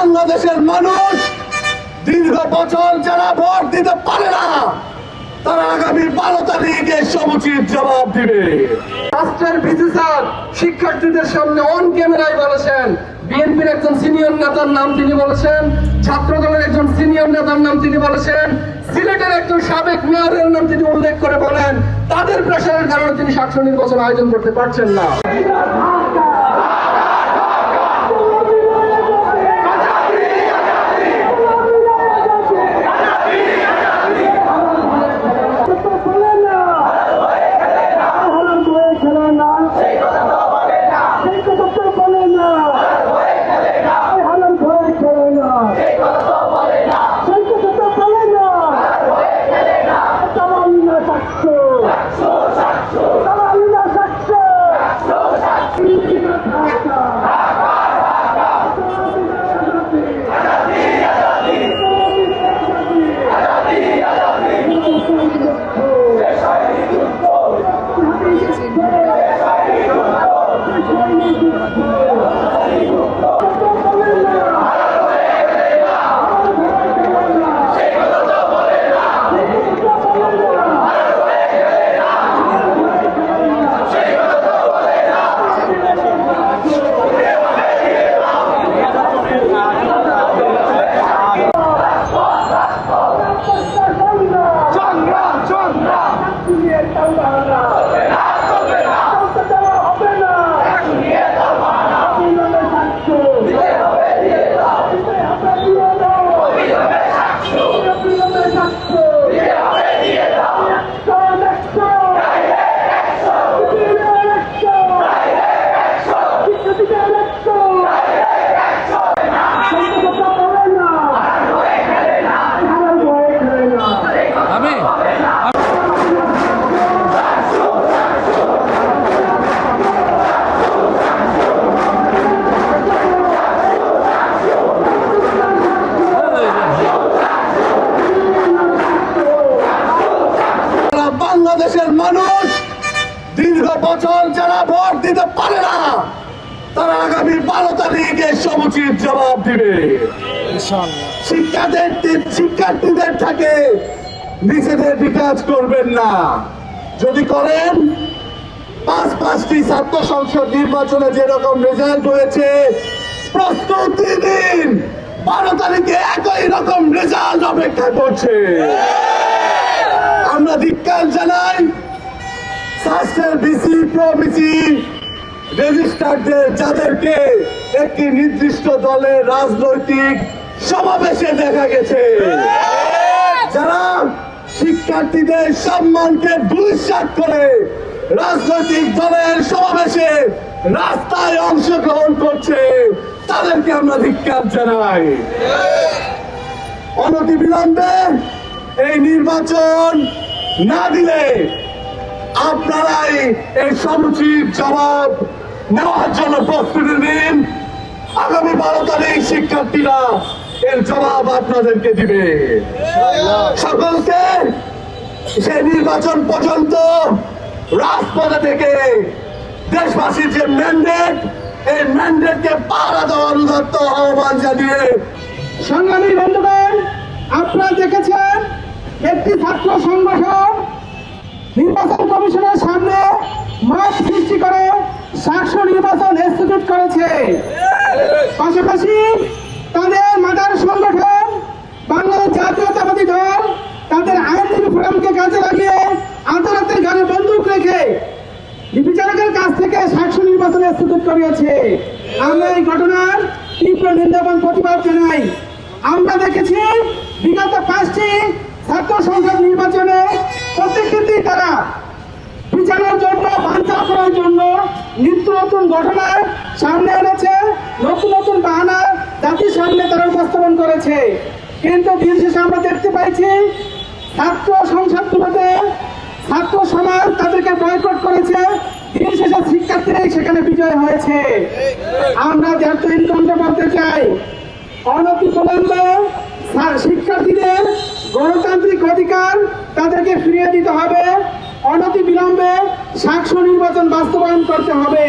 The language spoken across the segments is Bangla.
বাংলাদেশের মানুষ দীর্ঘ বছর যারা ভোট দিতে পারে না, তারা আগামী 12 তারিখে সমুচিত জবাব দিবে। রাষ্ট্রের ভিসি স্যার শিক্ষার্থীদের সামনে অন ক্যামেরায় বলেছেন, বিএনপির একজন সিনিয়র নেতার নাম তিনি বলেছেন, ছাত্র দলের একজন সিনিয়র নেতার নাম তিনি বলেছেন, সিলেটের একজন সাবেক মেয়রের নাম তিনি উল্লেখ করে বলেন তাদের প্রেশারের কারণে তিনি সাকষ্য নির্বাচন আয়োজন করতে পারছেন না। বাংলাদেশের মানুষ দীর্ঘ বছর যারা ভোট দিতে পারে না, তারা আগামী 12 তারিখে সমুচিত জবাব দিবে। শিক্ষার্থীদের থেকে নিজেদের বিকাশ করবেন না। যদি করেন, 5টি ছাত্র সংসদ নির্বাচনে যেরকম রেজাল্ট হয়েছে, প্রস্তুতি নিন, 12 তারিখে একই রকম রেজাল্ট অপেক্ষা করছে। আমরা ধিক্কার জানাই স্বাস্থ্যের ভিসি প্রভিসি রেজিস্ট্রারদের, যাদেরকে একটি নির্দিষ্ট দলের রাজনৈতিক সমাবেশে দেখা গেছে, যারা শিক্ষার্থীদের সম্মানকে ধূলিসাৎ করে রাজনৈতিক দলের সমাবেশে রাস্তায় অংশগ্রহণ করছে, তাদেরকে আমরা ধিক্কার জানাই। অনতিবিলম্বে এই নির্বাচন না দিলে আপনারাই এই সমুচিত জবাব নেওয়ার জন্য প্রস্তুতি নিন। আগামী 12 তারিখ শিক্ষার্থীরা এর জবাব আপনাদেরকে দিবে। সকলকে সেই নির্বাচন পর্যন্ত রাজপথে থেকে দেশবাসীর যে ম্যান্ডেট, এই ম্যান্ডেটকে পাহারা দেওয়ার উদাত্ত আহ্বান জানিয়ে, সংগ্রামী বন্ধুগণ, আপনারা দেখেছেন একটি ছাত্র সংগঠন নির্বাচন কমিশনের সামনে মাঠ সৃষ্টি করে সাকষ্য নির্বাচন স্থগিত করেছে। পাশাপাশি তাদের মাদার সংগঠন বাংলাদেশ জাতীয়তাবাদী দল তাদের আইনজীবী ফোরামকে কাজে লাগিয়ে আদালতের গানে বন্দুক রেখে বিচারকের কাছ থেকে সাকষ্য নির্বাচন স্থগিত করিয়েছে। আমরা এই ঘটনার তীব্র নিন্দা এবং প্রতিবাদ জানাই। আমরা দেখেছি বিগত 5টি ছাত্র সংসদ নির্বাচনে প্রত্যেকটি তারা বিচারের জন্য, বাঞ্ছা করার জন্য নিত্য নতুন ঘটনার সামনে এনেছে, নতুন নতুন বাহানা জাতির সামনে তারা উপস্থাপন করেছে। কিন্তু দিন শেষে আমরা দেখতে পাইছি ছাত্র সংসদগুলোতে ছাত্র সমাজ তাদেরকে বয়কট করেছে, দিন শেষে শিক্ষার্থীরাই সেখানে বিজয় হয়েছে। আমরা জাতীয় বলতে চাই, অনতিবিলম্বে শিক্ষার্থীদের গণতান্ত্রিক অধিকার তাদেরকে ফিরিয়ে দিতে হবে। অনতিবিলম্বে সাকষ্য নির্বাচন বাস্তবায়ন করতে হবে।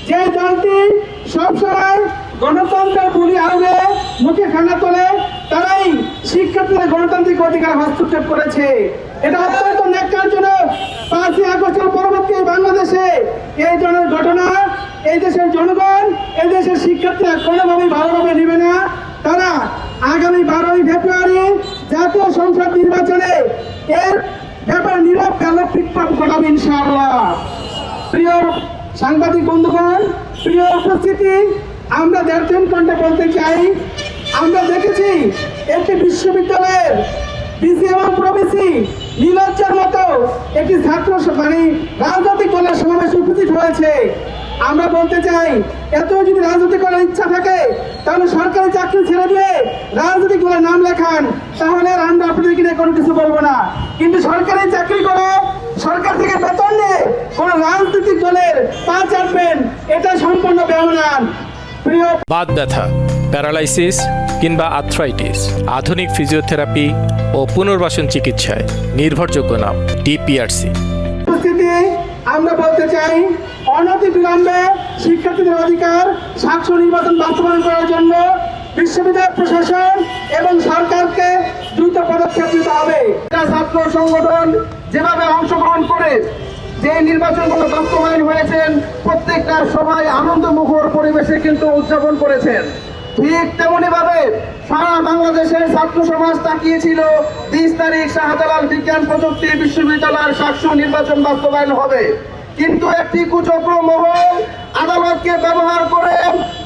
যে দলটি সবসময় গণতন্ত্রের বলি আউড়ে শিক্ষার্থীদের গণতান্ত্রিক অধিকার হস্তক্ষেপ করেছে। এটা অত্যন্ত ন্যাক্কারজনক। 5ই আগস্টের পরবর্তী বাংলাদেশে এই ধরনের ঘটনা এই দেশের জনগণ, এই দেশের শিক্ষার্থীরা কোনোভাবেই ভালোভাবে নেবে না। তারা আগামী 12ই ফেব্রুয়ারি জাতীয় সংসদ নির্বাচনে এর ব্যাপারে নীরব ব্যালট বিপ্লব ঘটাবে ইনশাআল্লাহ। প্রিয় সাংবাদিক বন্ধুগণ, প্রিয় উপস্থিতি, আমরা দেড়জন কণ্ঠে বলতে চাই, আমরা দেখেছি একটি বিশ্ববিদ্যালয়ের বিসি এবং প্রবিসি নীলজ্জার মতো একটি ছাত্র রাজনৈতিক দলের সমাবেশে উপস্থিত হয়েছে। আমরা বলতে চাই, এত যদি রাজনীতি করার ইচ্ছা থাকে তাহলে সরকারি চাকরি ছেড়ে দিয়ে রাজনৈতিক দলের নাম লেখান, তাহলে আর আমরা আপনাদেরকে নিয়ে কোনো কিছু বলবো না। কিন্তু সরকারি চাকরি করে সরকার থেকে বেতন নিয়ে কোন রাজনৈতিক দলের পা চাটবেন, এটা সম্পূর্ণ বেমানান। প্রিয় বাত ব্যথা, প্যারালাইসিস কিংবা আর্থ্রাইটিস, আধুনিক ফিজিওথেরাপি ও পুনর্বাসন চিকিৎসায় নির্ভরযোগ্য নাম ডিপিআরসি। উপস্থিতি, আমরা বলতে চাই, অনতি বিলম্বে শিক্ষার্থীদের অধিকার সাক্ষ্য নির্বাচন বাস্তবায়ন করার জন্য বিশ্ববিদ্যালয় প্রশাসন এবং সরকারকে দ্রুত পদক্ষেপ নিতে হবে। ছাত্র সংগঠন যেভাবে অংশগ্রহণ করে যে নির্বাচনগুলো বাস্তবায়ন হয়েছেন, প্রত্যেকটা সবাই আনন্দমুখর পরিবেশে কিন্তু উদযাপন করেছেন। ঠিক তেমনি ভাবে সারা বাংলাদেশের ছাত্র সমাজ তাকিয়েছিল 20 তারিখ শাহজালাল বিজ্ঞান প্রযুক্তি বিশ্ববিদ্যালয়ের সাক্ষ্য নির্বাচন বাস্তবায়ন হবে। কিন্তু একটি কুচক্র মহল আদালতকে ব্যবহার করে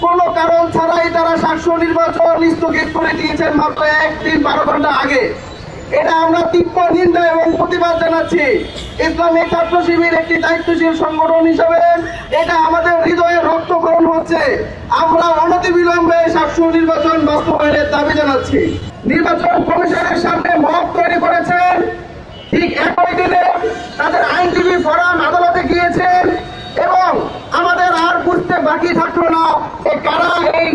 কোনো কারণ ছাড়াই তারা সাক্ষ্য নির্বাচন স্থগিত করে দিয়েছেন মাত্র 1 দিন 12 ঘন্টা আগে। এটা আমরা তীব্র নিন্দা এবং প্রতিবাদ জানাচ্ছি। ইসলামী ছাত্র শিবির একটি দায়িত্বশীল সংগঠন হিসেবে এটা আমাদের হৃদয়ে রক্তক্ষরণ হচ্ছে। আমরা অনতিবিলম্বে সাক্ষ্য নির্বাচন বাস্তবায়নের দাবি জানাচ্ছি। নির্বাচন কমিশনের সামনে মত তৈরি করেছেন, ঠিক একই দিনে তাদের আইনজীবী ফোরাম আদালতে গিয়েছেন এবং আমাদের আর বুঝতে বাকি থাকলো না যে কারা এই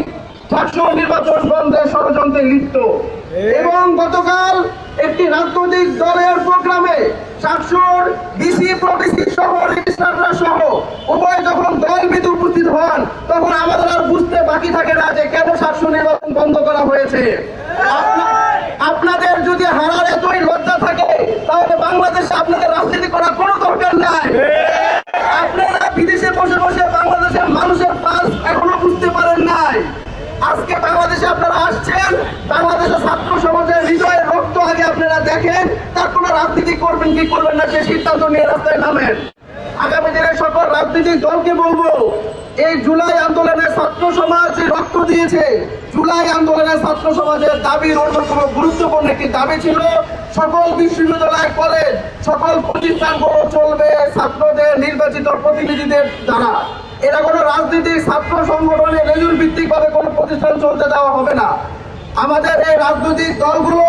সাক্ষ্য নির্বাচন বন্ধের ষড়যন্ত্রে লিপ্ত। এবং গতকাল একটি রাজনৈতিক দলের প্রোগ্রামে সাক্ষ্যর ডিসি প্রবিসি সহ রেজিস্ট্রাররা সহ উভয় যখন দলবিদ উপস্থিত হন, তখন আমাদের আর বুঝতে বাকি থাকে না যে কেন সাক্ষ্য নির্বাচন বন্ধ করা হয়েছে। আপনাদের যদি হারার এতই লজ্জা থাকে তাহলে বাংলাদেশে আপনাদের রাজনীতি করার কোনো দরকার নাই। আপনারা বিদেশে বসে বসে বাংলাদেশের মানুষের পাস এখনো বুঝতে পারেন নাই। আজকে বাংলাদেশে আপনারা আসছেন, বাংলাদেশের ছাত্র সমাজের হৃদয়ের রক্ত আগে আপনারা দেখেন, তারপরে রাজনীতি করবেন কি করবেন না সে সিদ্ধান্ত নিয়ে রাস্তায় নামেন। আগামী দিনে সকল রাজনৈতিক দলকে বলবো, এই জুলাই আন্দোলনের ছাত্র সমাজ যে রক্ত দিয়েছে, জুলাই আন্দোলনের ছাত্র সমাজের দাবির অন্যতম গুরুত্বপূর্ণ একটি দাবি ছিল সকল বিশ্ববিদ্যালয় কলেজ সকল প্রতিষ্ঠানগুলো চলবে ছাত্রদের নির্বাচিত প্রতিনিধিদের দ্বারা। এরা কোনো রাজনৈতিক ছাত্র সংগঠনে রেজুল ভিত্তিক ভাবে কোনো প্রতিষ্ঠান চলতে দেওয়া হবে না। আমাদের এই রাজনৈতিক দলগুলো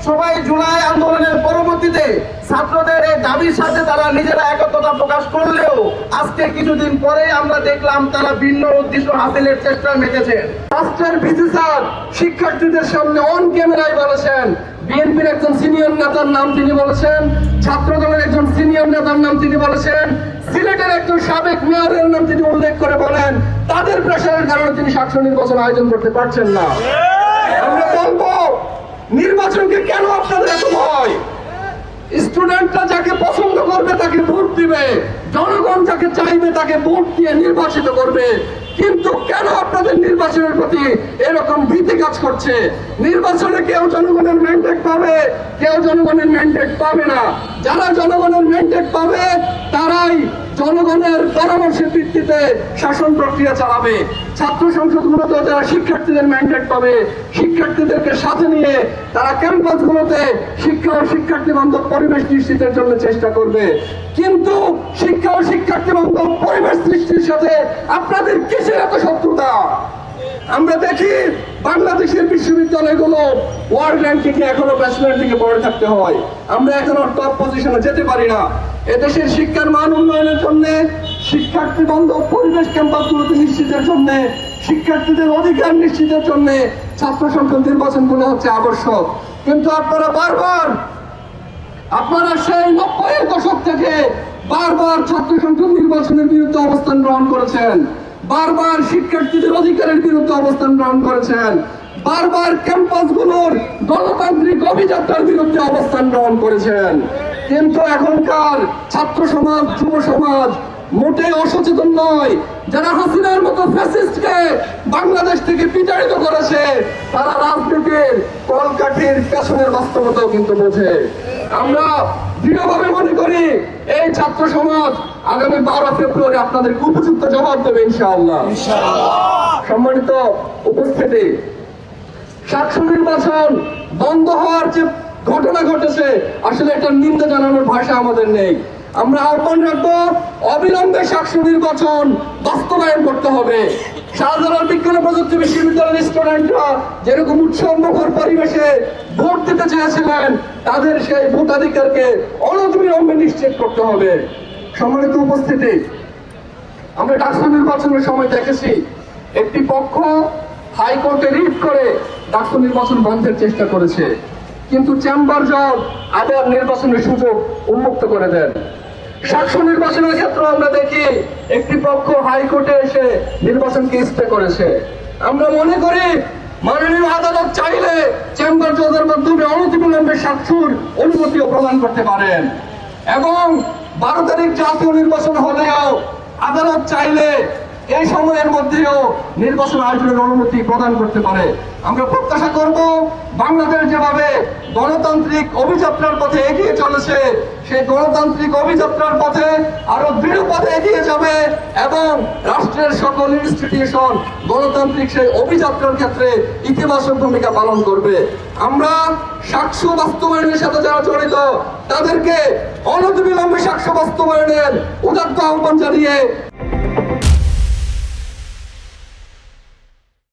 সবাই জুলাই আন্দোলনের পরবর্তীতে ছাত্রদের এই দাবির সাথে তারা নিজেরা একত্রতা প্রকাশ করলেও আজকে কিছুদিন পরে আমরা দেখলাম তারা ভিন্ন উদ্দেশ্য হাসিলের চেষ্টায় মেতেছেন। রাষ্ট্রের ভিসি স্যার শিক্ষার্থীদের সামনে অন ক্যামেরায় বলেছেন, বিএনপির একজন সিনিয়র নেতার নাম তিনি বলেছেন, ছাত্র দলের একজন সিনিয়র নেতার নাম তিনি বলেছেন, সিলেটের একজন সাবেক মেয়রের নাম তিনি উল্লেখ করে বলেন তাদের প্রেশারের কারণে তিনি সাক্ষ্য নির্বাচন আয়োজন করতে পারছেন না। আমরা বলবো, নির্বাচনকে কেন আপনাদের এত ভয়? স্টুডেন্টরা যাকে পছন্দ করবে তাকে ভোট দিবে, জনগণ যাকে চাইবে তাকে ভোট দিয়ে নির্বাচিত করবে। কিন্তু কেন আপনাদের নির্বাচনের প্রতি এরকম ভীতি কাজ করছে? নির্বাচনে কেউ জনগণের ম্যান্ডেট পাবে, কেউ জনগণের ম্যান্ডেট পাবে না। যারা জনগণের ম্যান্ডেট পাবে তারাই জনগণের পরামর্শের ভিত্তিতে শাসন প্রক্রিয়া চালাবে। ছাত্র সংসদগুলোতে যারা শিক্ষার্থীদের ম্যান্ডেট পাবে, শিক্ষার্থীদেরকে সাথে নিয়ে তারা ক্যাম্পাসগুলোতে শিক্ষা ও শিক্ষার্থী বান্ধব পরিবেশ নিশ্চিতের জন্য চেষ্টা করবে। কিন্তু শিক্ষা ও শিক্ষার্থী বান্ধব পরিবেশ সৃষ্টির সাথে আপনাদের কিসের এত শত্রুতা? আমরা দেখি বাংলাদেশের বিশ্ববিদ্যালয়গুলো ওয়ার্ল্ড র্যাঙ্কিংয়ে এখনো ব্যাচেলর দিকে পড়ে থাকতে হয়, আমরা এখনো টপ পজিশনে যেতে পারি না। এদেশের শিক্ষার মান উন্নয়নের জন্য, শিক্ষার্থী বান্ধব পরিবেশ ক্যাম্পাসগুলোতে নিশ্চিতের জন্য, শিক্ষার্থীদের অধিকার নিশ্চিতের জন্য ছাত্র সংসদ নির্বাচনগুলো হচ্ছে আবশ্যক। কিন্তু আপনারা সেই 90-এর দশক থেকে বারবার ছাত্র সংসদ নির্বাচনের বিরুদ্ধে অবস্থান গ্রহণ করেছেন, বারবার শিক্ষার্থীদের অধিকারের বিরুদ্ধে অবস্থান গ্রহণ করেছেন, বারবার ক্যাম্পাসগুলোর গণতান্ত্রিক অভিযাত্রার বিরুদ্ধে অবস্থান গ্রহণ করেছেন। কিন্তু এখনকার ছাত্র সমাজ, যুব সমাজ মোটেই অসচেতন নয়। যারা হাসিনার মতো ফ্যাসিস্টকে বাংলাদেশ থেকে বিতাড়িত করেছে, তারা রাজনীতির কলকাঠির পেছনের বাস্তবতাও কিন্তু বোঝে। আমরা দৃঢ়ভাবে মনে করি এই ছাত্র সমাজ আগামী 12 ফেব্রুয়ারি আপনাদেরকে উপযুক্ত জবাব দেবে ইনশাআল্লাহ। সম্মানিত উপস্থিতি, সাকসু নির্বাচন বন্ধ হওয়ার যে ঘটনা ঘটেছে, আসলে একটা নিন্দা জানানোর ভাষা আমাদের নেই। আমরা আহ্বান রাখবো অবিলম্বে সাকসু নির্বাচন বাস্তবায়ন করতে হবে। শাহজালাল বিজ্ঞান ও প্রযুক্তি বিশ্ববিদ্যালয়ের স্টুডেন্টরা যেরকম উৎসবমুখর পরিবেশে ভোট দিতে চেয়েছিলেন, তাদের সেই ভোটাধিকারকে অনতিবিলম্বে নিশ্চিত করতে হবে। সম্মানিত উপস্থিতি, আমরা ডাকসু নির্বাচনের সময় দেখেছি একটি পক্ষ হাইকোর্টে রিট করে ডাকসু নির্বাচন বন্ধের চেষ্টা করেছে, কিন্তু চেম্বার জজ আবার নির্বাচনের সুযোগ উন্মুক্ত করে দেন। সাকসু নির্বাচনের ক্ষেত্রে আমরা দেখি একটি পক্ষ হাইকোর্টে এসে নির্বাচনকে স্টে করেছে। আমরা মনে করি মাননীয় আদালত চাইলে চেম্বার জজের মাধ্যমে অনতিবিলম্বে সাকসুর অনুমতিও প্রদান করতে পারেন, এবং 12 তারিখ জাতীয় নির্বাচন হলেও আদালত চাইলে এই সময়ের মধ্যেও নির্বাচন আয়োজনের অনুমতি প্রদান করতে পারে। আমরা প্রত্যাশা করব বাংলাদেশ যেভাবে গণতান্ত্রিক অভিযাত্রার পথে এগিয়ে চলেছে, সেই গণতান্ত্রিক অভিযাত্রার পথে আরো দৃঢ় পথে এগিয়ে যাবে, এবং রাষ্ট্রের সকল ইনস্টিটিউশন গণতান্ত্রিক সেই অভিযাত্রার ক্ষেত্রে ইতিবাচক ভূমিকা পালন করবে। আমরা সাকসু বাস্তবায়নের সাথে যারা জড়িত তাদেরকে অনতিবিলম্বে সাকসু বাস্তবায়নের উদাত্ত আহ্বান জানিয়ে